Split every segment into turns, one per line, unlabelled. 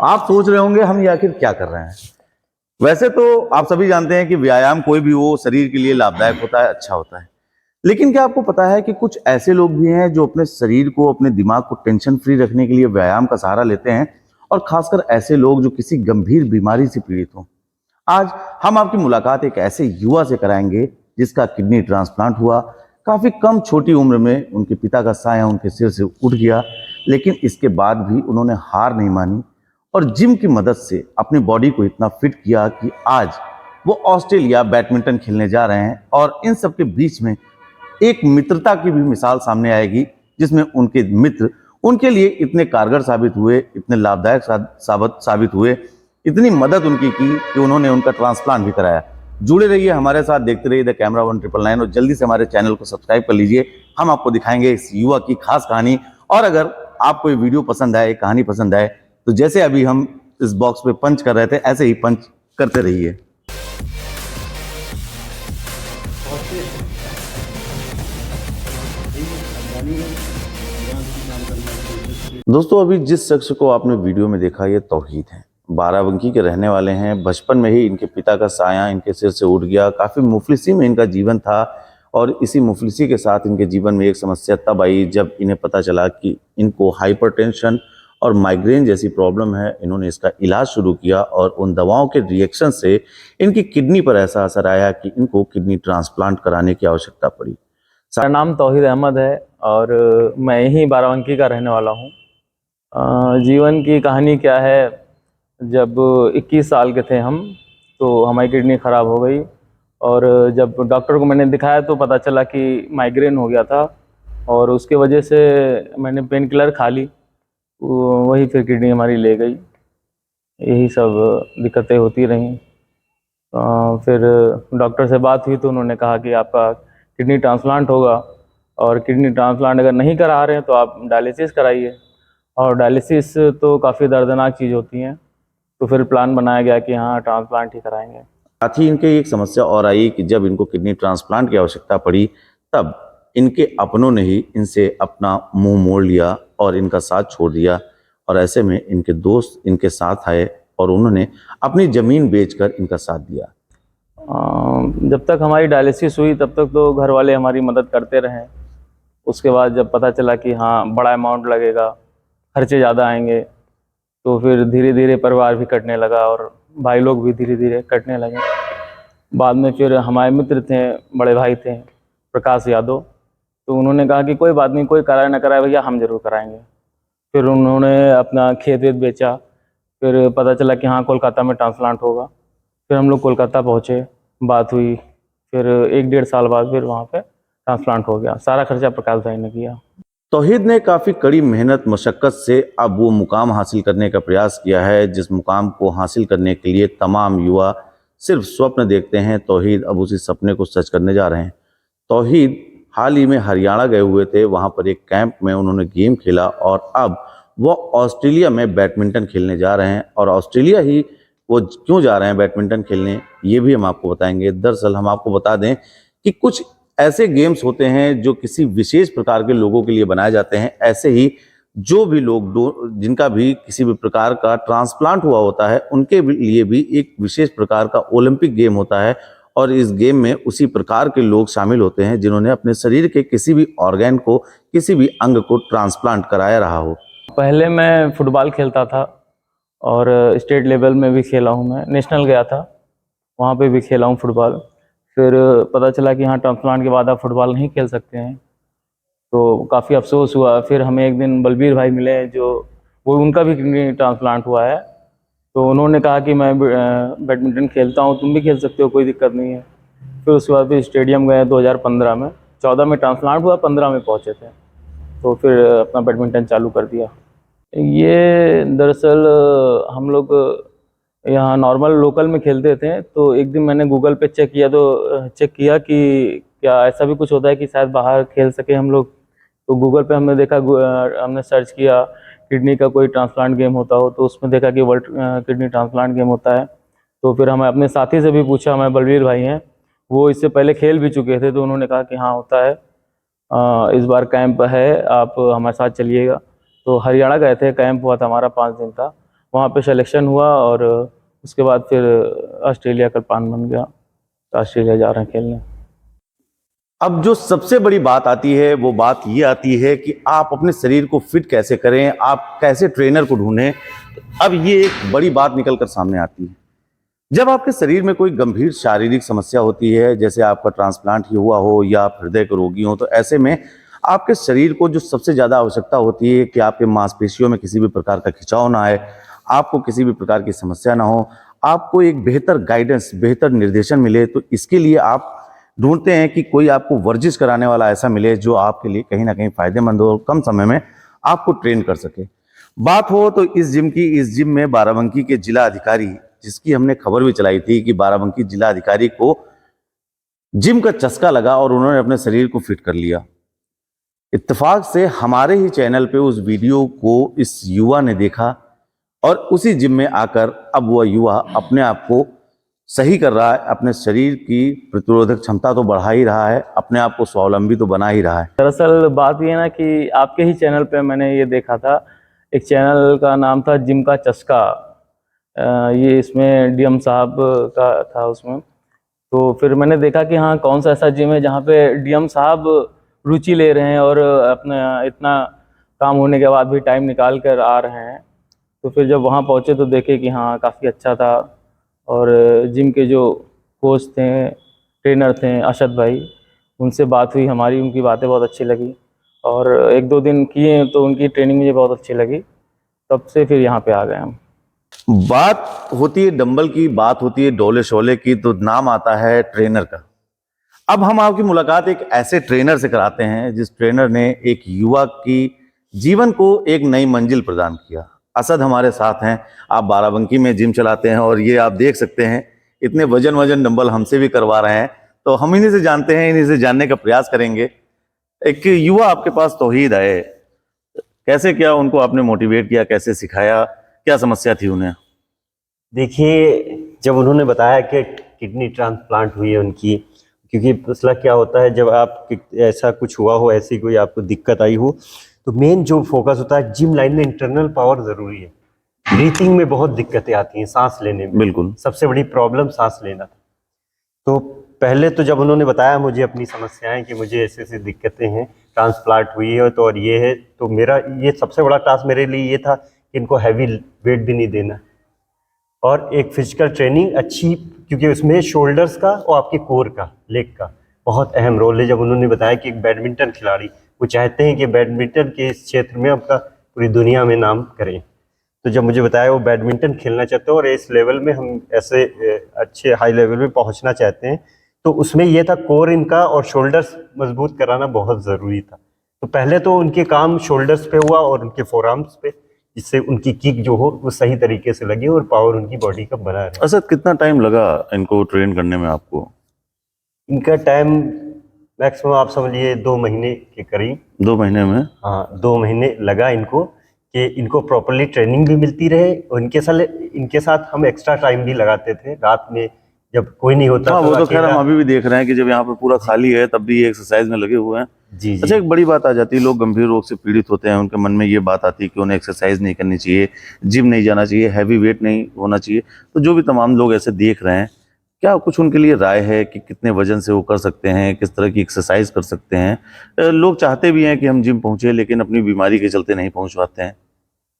आप सोच रहे होंगे हम ये आखिर क्या कर रहे हैं। वैसे तो आप सभी जानते हैं कि व्यायाम कोई भी हो शरीर के लिए लाभदायक होता है, अच्छा होता है। लेकिन क्या आपको पता है कि कुछ ऐसे लोग भी हैं जो अपने शरीर को, अपने दिमाग को टेंशन फ्री रखने के लिए व्यायाम का सहारा लेते हैं, और खासकर ऐसे लोग जो किसी गंभीर बीमारी से पीड़ित हों। आज हम आपकी मुलाकात एक ऐसे युवा से कराएंगे जिसका किडनी ट्रांसप्लांट हुआ। काफी कम छोटी उम्र में उनके पिता का साया उनके सिर से उठ गया, लेकिन इसके बाद भी उन्होंने हार नहीं मानी और जिम की मदद से अपनी बॉडी को इतना फिट किया कि आज वो ऑस्ट्रेलिया बैडमिंटन खेलने जा रहे हैं। और इन सब के बीच में एक मित्रता की भी मिसाल सामने आएगी, जिसमें उनके मित्र उनके लिए इतने कारगर साबित हुए, इतने लाभदायक साबित हुए, इतनी मदद उनकी की कि उन्होंने उनका ट्रांसप्लांट भी कराया। जुड़े रहिए हमारे साथ, देखते रहिए द कैमरा 1999 और जल्दी से हमारे चैनल को सब्सक्राइब कर लीजिए। हम आपको दिखाएंगे इस युवा की खास कहानी। और अगर आपको ये वीडियो पसंद आए, कहानी पसंद आए, तो जैसे अभी हम इस बॉक्स पे पंच कर रहे थे, ऐसे ही पंच करते रहिए। दोस्तों, अभी जिस शख्स को आपने वीडियो में देखा, ये तौहीद है। बाराबंकी के रहने वाले हैं। बचपन में ही इनके पिता का साया इनके सिर से उठ गया। काफ़ी मुफलिसी में इनका जीवन था और इसी मुफलिसी के साथ इनके जीवन में एक समस्या तब आई जब इन्हें पता चला कि इनको हाइपरटेंशन और माइग्रेन जैसी प्रॉब्लम है। इन्होंने इसका इलाज शुरू किया और उन दवाओं के रिएक्शन से इनकी किडनी पर ऐसा असर आया कि इनको किडनी ट्रांसप्लांट कराने की आवश्यकता पड़ी।
मेरा नाम तौहीद अहमद है और मैं यहीं बाराबंकी का रहने वाला हूँ। जीवन की कहानी क्या है, जब 21 साल के थे हम, तो हमारी किडनी ख़राब हो गई और जब डॉक्टर को मैंने दिखाया तो पता चला कि माइग्रेन हो गया था और उसके वजह से मैंने पेन किलर खा ली। वही फिर किडनी हमारी ले गई। यही सब दिक्कतें होती रहीं। फिर डॉक्टर से बात हुई तो उन्होंने कहा कि आपका किडनी ट्रांसप्लांट होगा और किडनी ट्रांसप्लांट अगर नहीं करा रहे हैं तो आप डायलिसिस कराइए। और डायलिसिस तो काफ़ी दर्दनाक चीज़ होती हैं, तो फिर प्लान बनाया गया कि हाँ ट्रांसप्लांट ही कराएंगे।
साथ ही इनके एक समस्या और आई कि जब इनको किडनी ट्रांसप्लांट की आवश्यकता पड़ी, तब इनके अपनों ने ही इनसे अपना मुंह मोड़ लिया और इनका साथ छोड़ दिया। और ऐसे में इनके दोस्त इनके साथ आए और उन्होंने अपनी ज़मीन बेचकर इनका साथ दिया।
जब तक हमारी डायलिसिस हुई तब तक तो घर वाले हमारी मदद करते रहे। उसके बाद जब पता चला कि हाँ बड़ा अमाउंट लगेगा, खर्चे ज़्यादा आएंगे, तो फिर धीरे धीरे परिवार भी कटने लगा और भाई लोग भी धीरे धीरे कटने लगे। बाद में फिर हमारे मित्र थे, बड़े भाई थे प्रकाश यादव, तो उन्होंने कहा कि कोई बात नहीं, कोई कराए ना कराए भैया, हम जरूर कराएंगे। फिर उन्होंने अपना खेत वेत बेचा। फिर पता चला कि हाँ कोलकाता में ट्रांसप्लांट होगा। फिर हम लोग कोलकाता पहुँचे, बात हुई। फिर 1-1.5 साल बाद फिर वहाँ पे ट्रांसप्लांट हो गया। सारा खर्चा प्रकाश भाई ने किया।
तौहीद ने काफ़ी कड़ी मेहनत मशक्क़त से अब वो मुकाम हासिल करने का प्रयास किया है जिस मुकाम को हासिल करने के लिए तमाम युवा सिर्फ स्वप्न देखते हैं। तौहीद अब उसी सपने को सच करने जा रहे हैं। तौहीद हाल ही में हरियाणा गए हुए थे। वहाँ पर एक कैंप में उन्होंने गेम खेला और अब वो ऑस्ट्रेलिया में बैडमिंटन खेलने जा रहे हैं। और ऑस्ट्रेलिया ही वो क्यों जा रहे हैं बैडमिंटन खेलने, ये भी हम आपको बताएंगे। दरअसल हम आपको बता दें कि कुछ ऐसे गेम्स होते हैं जो किसी विशेष प्रकार के लोगों के लिए बनाए जाते हैं। ऐसे ही जो भी लोग जिनका भी किसी भी प्रकार का ट्रांसप्लांट हुआ होता है, उनके लिए भी एक विशेष प्रकार का ओलंपिक गेम होता है। और इस गेम में उसी प्रकार के लोग शामिल होते हैं जिन्होंने अपने शरीर के किसी भी ऑर्गन को, किसी भी अंग को ट्रांसप्लांट कराया रहा हो।
पहले मैं फुटबॉल खेलता था और स्टेट लेवल में भी खेला हूँ। मैं नेशनल गया था, वहाँ पे भी खेला हूँ फुटबॉल। फिर पता चला कि हाँ ट्रांसप्लांट के बाद आप फुटबॉल नहीं खेल सकते हैं, तो काफ़ी अफसोस हुआ। फिर हमें एक दिन बलबीर भाई मिले, जो वो उनका भी किडनी ट्रांसप्लांट हुआ है, तो उन्होंने कहा कि मैं बैडमिंटन खेलता हूँ, तुम भी खेल सकते हो, कोई दिक्कत नहीं है। फिर उसके बाद फिर स्टेडियम गए 2015 में। 14 में ट्रांसप्लांट हुआ, 15 में पहुँचे थे, तो फिर अपना बैडमिंटन चालू कर दिया। ये दरअसल हम लोग यहाँ नॉर्मल लोकल में खेलते थे, तो एक दिन मैंने गूगल पे चेक किया कि क्या ऐसा भी कुछ होता है कि शायद बाहर खेल सके हम लोग। तो गूगल पे हमने देखा, हमने सर्च किया किडनी का कोई ट्रांसप्लांट गेम होता हो, तो उसमें देखा कि वर्ल्ड किडनी ट्रांसप्लांट गेम होता है। तो फिर हमें अपने साथी से भी पूछा, हमारे बलवीर भाई हैं, वो इससे पहले खेल भी चुके थे, तो उन्होंने कहा कि हाँ होता है, इस बार कैंप है, आप हमारे साथ चलिएगा। तो हरियाणा गए थे, कैंप हुआ था हमारा 5 दिन का। वहाँ पे सिलेक्शन हुआ और उसके बाद फिर ऑस्ट्रेलिया का प्लान बन गया, तो ऑस्ट्रेलिया जा रहे हैं खेलने।
अब जो सबसे बड़ी बात आती है वो बात ये आती है कि आप अपने शरीर को फिट कैसे करें, आप कैसे ट्रेनर को ढूंढें। अब ये एक बड़ी बात निकल कर सामने आती है। जब आपके शरीर में कोई गंभीर शारीरिक समस्या होती है, जैसे आपका ट्रांसप्लांट ही हुआ हो या आप हृदय के रोगी हो, तो ऐसे में आपके शरीर को जो सबसे ज़्यादा आवश्यकता होती है कि आपके मांसपेशियों में किसी भी प्रकार का खिंचाव ना आए, आपको किसी भी प्रकार की समस्या ना हो, आपको एक बेहतर गाइडेंस, बेहतर निर्देशन मिले। तो इसके लिए आप ढूंढते हैं कि कोई आपको वर्जिश कराने वाला ऐसा मिले जो आपके लिए कहीं ना कहीं फायदेमंद हो और कम समय में आपको ट्रेन कर सके। बात हो तो इस जिम में बाराबंकी के जिला अधिकारी, जिसकी हमने खबर भी चलाई थी कि बाराबंकी जिला अधिकारी को जिम का चस्का लगा और उन्होंने अपने शरीर को फिट कर लिया। इत्तेफाक से हमारे ही चैनल पे उस वीडियो को इस युवा ने देखा और उसी जिम में आकर अब वह युवा अपने आप को सही कर रहा है, अपने शरीर की प्रतिरोधक क्षमता तो बढ़ा ही रहा है, अपने आप को स्वावलंबी तो बना ही रहा है।
दरअसल बात ये ना कि आपके ही चैनल पे मैंने ये देखा था, एक चैनल का नाम था जिम का चस्का। ये इसमें डीएम साहब का था उसमें। तो फिर मैंने देखा कि हाँ, कौन सा ऐसा जिम है जहाँ पे डीएम साहब रुचि ले रहे हैं और अपना इतना काम होने के बाद भी टाइम निकाल कर आ रहे हैं। तो फिर जब वहाँ पहुँचे तो देखे कि हाँ, काफ़ी अच्छा था। और जिम के जो कोच थे, ट्रेनर थे अशद भाई, उनसे बात हुई हमारी, उनकी बातें बहुत अच्छी लगी और 1-2 दिन किए तो उनकी ट्रेनिंग मुझे बहुत अच्छी लगी। तब से फिर यहाँ पे आ गए हम।
बात होती है डंबल की, बात होती है डोले शोले की, तो नाम आता है ट्रेनर का। अब हम आपकी मुलाकात एक ऐसे ट्रेनर से कराते हैं जिस ट्रेनर ने एक युवा की जीवन को एक नई मंजिल प्रदान किया। असद हमारे साथ हैं। आप बाराबंकी में जिम चलाते हैं और ये आप देख सकते हैं इतने वजन डंबल हमसे भी करवा रहे हैं। तो हम इन्हीं से जानते हैं, इन्हीं से जानने का प्रयास करेंगे। एक युवा आपके पास तौहीद आए, कैसे क्या उनको आपने मोटिवेट किया, कैसे सिखाया, क्या समस्या थी उन्हें?
देखिए, जब उन्होंने बताया कि किडनी ट्रांसप्लांट हुई है उनकी, क्योंकि मसला क्या होता है जब आप ऐसा कुछ हुआ हो, ऐसी कोई आपको दिक्कत आई हो, तो मेन जो फोकस होता है जिम लाइन में इंटरनल पावर ज़रूरी है। ब्रीथिंग में बहुत दिक्कतें आती हैं, सांस लेने में।
बिल्कुल
सबसे बड़ी प्रॉब्लम सांस लेना था। तो पहले तो जब उन्होंने बताया मुझे अपनी समस्याएं कि मुझे ऐसी ऐसी दिक्कतें हैं, ट्रांसप्लांट हुई है तो और ये है, तो मेरा ये सबसे बड़ा टास्क मेरे लिए ये था कि इनको हैवी वेट भी नहीं देना और एक फिजिकल ट्रेनिंग अच्छी, क्योंकि उसमें शोल्डर्स का और आपके कोर का, लेग का बहुत अहम रोल है। जब उन्होंने बताया कि एक बैडमिंटन खिलाड़ी, वो चाहते हैं कि बैडमिंटन के इस क्षेत्र में आपका पूरी दुनिया में नाम करें, तो जब मुझे बताया वो बैडमिंटन खेलना चाहते हैं और इस लेवल में हम ऐसे अच्छे हाई लेवल में पहुंचना चाहते हैं, तो उसमें यह था कोर इनका और शोल्डर्स मजबूत कराना बहुत ज़रूरी था। तो पहले तो उनके काम शोल्डर्स पे हुआ और उनके फोरआर्म्स पे, जिससे उनकी किक जो हो वो सही तरीके से लगे और पावर उनकी बॉडी का बना रहे।
असद, कितना टाइम लगा इनको ट्रेन करने में आपको?
इनका टाइम मैक्सिमम आप समझिए 2 महीने के करीब।
2 महीने में?
हाँ, 2 महीने लगा इनको कि इनको प्रॉपरली ट्रेनिंग भी मिलती रहे और इनके साथ हम एक्स्ट्रा टाइम भी लगाते थे रात में जब कोई नहीं होता।
हाँ, वो तो खैर हम अभी भी देख रहे हैं कि जब यहाँ पे पूरा खाली है तब भी ये एक्सरसाइज में लगे हुए हैं।
जी जी।
अच्छा, एक बड़ी बात आ जाती है, लोग गंभीर रोग से पीड़ित होते हैं, उनके मन में ये बात आती है कि उन्हें एक्सरसाइज नहीं करनी चाहिए, जिम नहीं जाना चाहिए, हैवी वेट नहीं होना चाहिए। तो जो भी तमाम लोग ऐसे देख रहे हैं, क्या कुछ उनके लिए राय है कि कितने वजन से वो कर सकते हैं, किस तरह की एक्सरसाइज कर सकते हैं? लोग चाहते भी हैं कि हम जिम पहुंचे, लेकिन अपनी बीमारी के चलते नहीं पहुंच पाते हैं।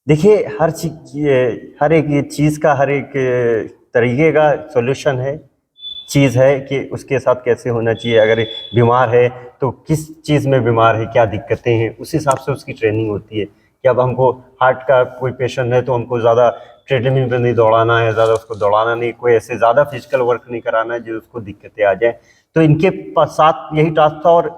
देखिए, हर एक चीज़ का, हर एक तरीके का सॉल्यूशन है, चीज़ है कि उसके साथ कैसे होना चाहिए। अगर बीमार है तो किस चीज़ में बीमार है, क्या दिक्कतें हैं, उस हिसाब से उसकी ट्रेनिंग होती है। कि अब हमको हार्ट का कोई पेशेंट है तो हमको ज़्यादा ट्रेडमिल पे नहीं दौड़ाना है, ज़्यादा उसको दौड़ाना नहीं, कोई ऐसे ज़्यादा फिजिकल वर्क नहीं कराना है जो उसको दिक्कतें आ जाए। तो इनके साथ यही टास्क था। और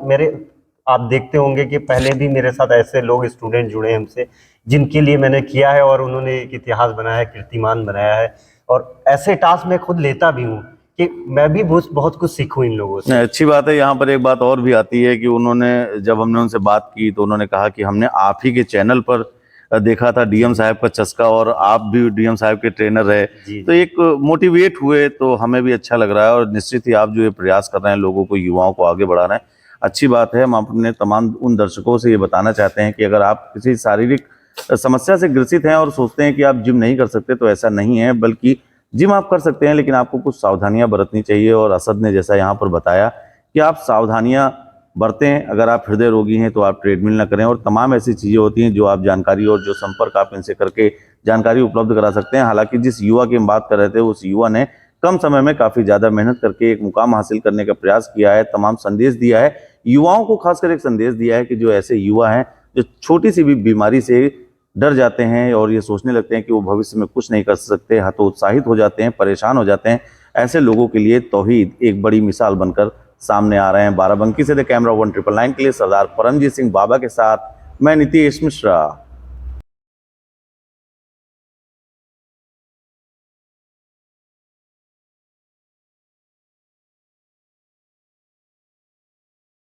आप देखते होंगे कि पहले भी मेरे साथ ऐसे लोग, स्टूडेंट जुड़े हमसे, जिनके लिए मैंने किया है और उन्होंने एक इतिहास बनाया है, कीर्तिमान बनाया है। और ऐसे टास्क मैं खुद लेता भी हूँ कि मैं भी बहुत कुछ सीखूं इन लोगों से।
अच्छी बात है। यहाँ पर एक बात और भी आती है कि उन्होंने, जब हमने उनसे बात की तो उन्होंने कहा कि हमने आप ही के चैनल पर देखा था डीएम साहब का चस्का, और आप भी डीएम साहब के ट्रेनर रहे, तो एक मोटिवेट हुए। तो हमें भी अच्छा लग रहा है और निश्चित ही आप जो ये प्रयास कर रहे हैं, लोगों को, युवाओं को आगे बढ़ा रहे हैं, अच्छी बात है। हम अपने तमाम उन दर्शकों से ये बताना चाहते हैं कि अगर आप किसी शारीरिक समस्या से ग्रसित हैं और सोचते हैं कि आप जिम नहीं कर सकते, तो ऐसा नहीं है, बल्कि जिम आप कर सकते हैं, लेकिन आपको कुछ सावधानियां बरतनी चाहिए। और असद ने जैसा यहाँ पर बताया कि आप सावधानियां बरतें। अगर आप हृदय रोगी हैं तो आप ट्रेडमिल ना करें, और तमाम ऐसी चीज़ें होती हैं जो आप जानकारी और जो संपर्क आप इनसे करके जानकारी उपलब्ध करा सकते हैं। हालांकि जिस युवा की हम बात कर रहे थे, उस युवा ने कम समय में काफ़ी ज़्यादा मेहनत करके एक मुकाम हासिल करने का प्रयास किया है, तमाम संदेश दिया है युवाओं को, खासकर एक संदेश दिया है कि जो ऐसे युवा हैं जो छोटी सी भी बीमारी से डर जाते हैं और ये सोचने लगते हैं कि वो भविष्य में कुछ नहीं कर सकते, हतोत्साहित हो जाते हैं, परेशान हो जाते हैं, ऐसे लोगों के लिए तौहीद एक बड़ी मिसाल बनकर सामने आ रहे हैं। बाराबंकी से द कैमरा 1999 के लिए सरदार परमजीत सिंह बाबा के साथ मैं नीतीश मिश्रा।